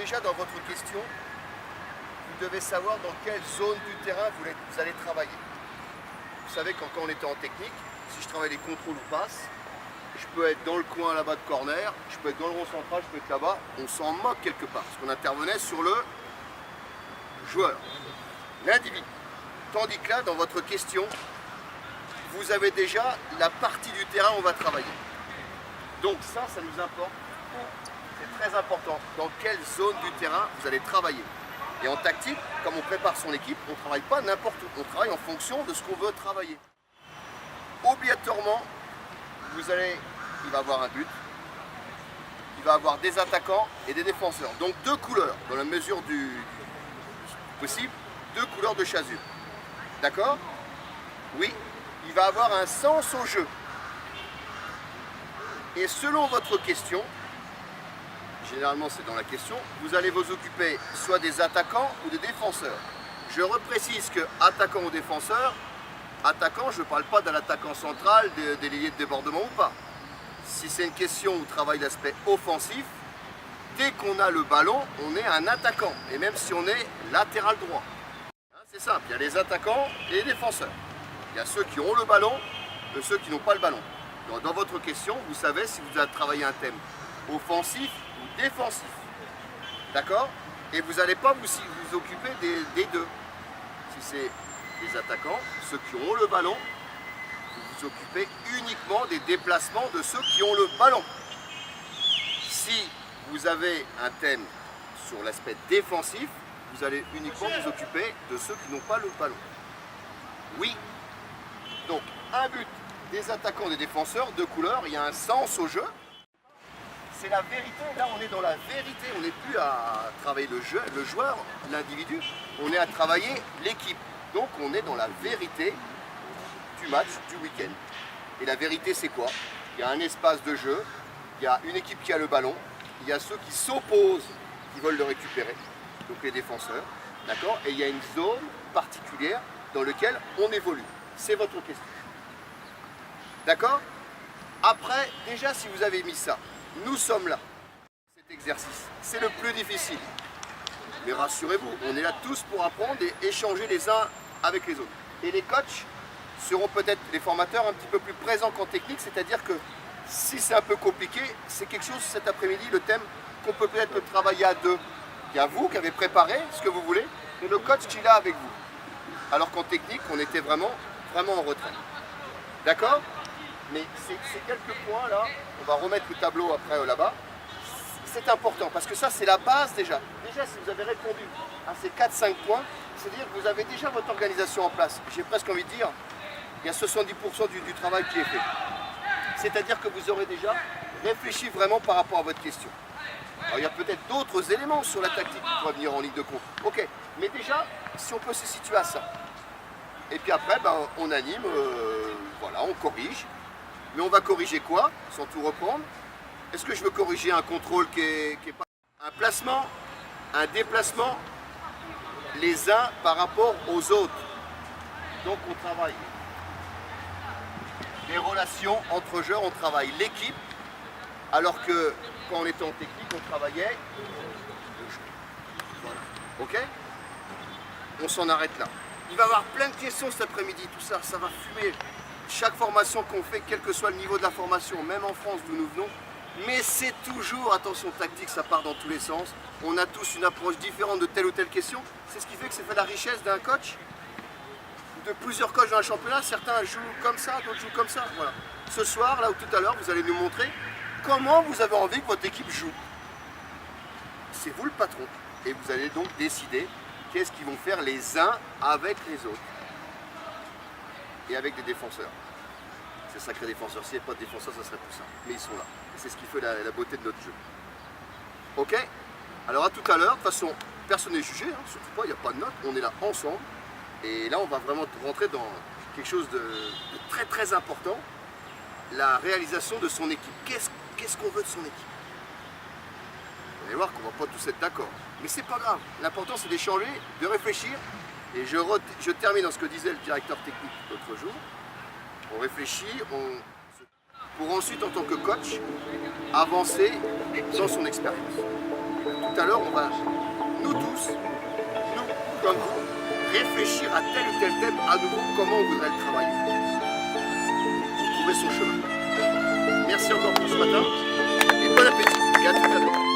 déjà dans votre question, vous devez savoir dans quelle zone du terrain vous allez travailler. Vous savez quand on était en technique, si je travaille les contrôles ou passes, je peux être dans le coin là-bas de corner, je peux être dans le rond central, je peux être là-bas, on s'en moque quelque part, parce qu'on intervenait sur le joueur, l'individu. Tandis que là, dans votre question, vous avez déjà la partie du terrain où on va travailler. Donc ça nous importe. C'est très important. Dans quelle zone du terrain vous allez travailler. Et en tactique, comme on prépare son équipe, on ne travaille pas n'importe où. On travaille en fonction de ce qu'on veut travailler. Obligatoirement, il va avoir un but, il va avoir des attaquants et des défenseurs. Donc deux couleurs, dans la mesure du possible, deux couleurs de chasuble. D'accord? Oui, il va avoir un sens au jeu. Et selon votre question, généralement c'est dans la question, vous allez vous occuper soit des attaquants ou des défenseurs. Je reprécise que attaquant ou défenseur, attaquant, je ne parle pas d'un attaquant central, des liés de débordement ou pas. Si c'est une question où travaille l'aspect offensif, dès qu'on a le ballon, on est un attaquant. Et même si on est latéral droit. C'est simple, il y a les attaquants et les défenseurs. Il y a ceux qui ont le ballon et ceux qui n'ont pas le ballon. Donc, dans votre question, vous savez si vous allez travailler un thème offensif ou défensif. D'accord? Et vous n'allez pas vous occuper des deux. Si c'est les attaquants, ceux qui ont le ballon, vous vous occupez uniquement des déplacements de ceux qui ont le ballon. Si vous avez un thème sur l'aspect défensif, vous allez uniquement vous occuper de ceux qui n'ont pas le ballon. Oui. Donc, un but, des attaquants, des défenseurs, deux couleurs, il y a un sens au jeu. C'est la vérité, là on est dans la vérité, on n'est plus à travailler le joueur, l'individu, on est à travailler l'équipe. Donc on est dans la vérité du match, du week-end. Et la vérité c'est quoi? Il y a un espace de jeu, il y a une équipe qui a le ballon, il y a ceux qui s'opposent, qui veulent le récupérer, donc les défenseurs, d'accord? Et il y a une zone particulière dans laquelle on évolue. C'est votre question. D'accord? Après, déjà si vous avez mis ça, nous sommes là. Cet exercice, c'est le plus difficile. Mais rassurez-vous, on est là tous pour apprendre et échanger les uns avec les autres. Et les coachs seront peut-être les formateurs un petit peu plus présents qu'en technique, c'est-à-dire que si c'est un peu compliqué, c'est quelque chose cet après-midi, le thème qu'on peut peut-être travailler à deux. Il y a vous qui avez préparé ce que vous voulez, et le coach qui est là avec vous. Alors qu'en technique, on était vraiment en retrait. D'accord? Mais ces quelques points là, on va remettre le tableau après là-bas, c'est important parce que ça c'est la base déjà. Déjà si vous avez répondu à ces 4-5 points, c'est-à-dire que vous avez déjà votre organisation en place. J'ai presque envie de dire, il y a 70% du travail qui est fait. C'est-à-dire que vous aurez déjà réfléchi vraiment par rapport à votre question. Alors il y a peut-être d'autres éléments sur la tactique qui pourraient venir en ligne de compte. Ok, mais déjà, si on peut se situer à ça. Et puis après, on anime, voilà, on corrige. Mais on va corriger quoi? Sans tout reprendre. Est-ce que je veux corriger un contrôle qui est pas... Un placement, un déplacement, les uns par rapport aux autres. Donc on travaille les relations entre joueurs, on travaille l'équipe, alors que quand on était en technique, on travaillait le jeu. Voilà. Ok? On s'en arrête là. Il va y avoir plein de questions cet après-midi, tout ça, ça va fumer. Chaque formation qu'on fait, quel que soit le niveau de la formation, même en France d'où nous venons, mais c'est toujours, attention tactique, ça part dans tous les sens. On a tous une approche différente de telle ou telle question. C'est ce qui fait que c'est fait la richesse d'un coach, de plusieurs coachs dans le championnat. Certains jouent comme ça, d'autres jouent comme ça. Voilà. Ce soir, là ou tout à l'heure, vous allez nous montrer comment vous avez envie que votre équipe joue. C'est vous le patron. Et vous allez donc décider qu'est-ce qu'ils vont faire les uns avec les autres. Et avec des défenseurs. C'est sacré défenseur. S'il n'y avait pas de défenseurs, ça serait plus simple. Mais ils sont là. Et c'est ce qui fait la beauté de notre jeu. Ok? Alors à tout à l'heure. De toute façon, personne n'est jugé. Hein, surtout pas, il n'y a pas de note. On est là ensemble. Et là, on va vraiment rentrer dans quelque chose de très très important. La réalisation de son équipe. Qu'est-ce qu'on veut de son équipe? Vous allez voir qu'on ne va pas tous être d'accord. Mais c'est pas grave. L'important, c'est d'échanger, de réfléchir. Et je termine dans ce que disait le directeur technique l'autre jour. On réfléchit, pour ensuite, en tant que coach, avancer dans son expérience. tout à l'heure, on va, nous tous, nous comme vous, réfléchir à tel ou tel thème à nouveau, comment on voudrait le travailler, pour trouver son chemin. Merci encore pour ce matin, et bon appétit, et à tout à l'heure.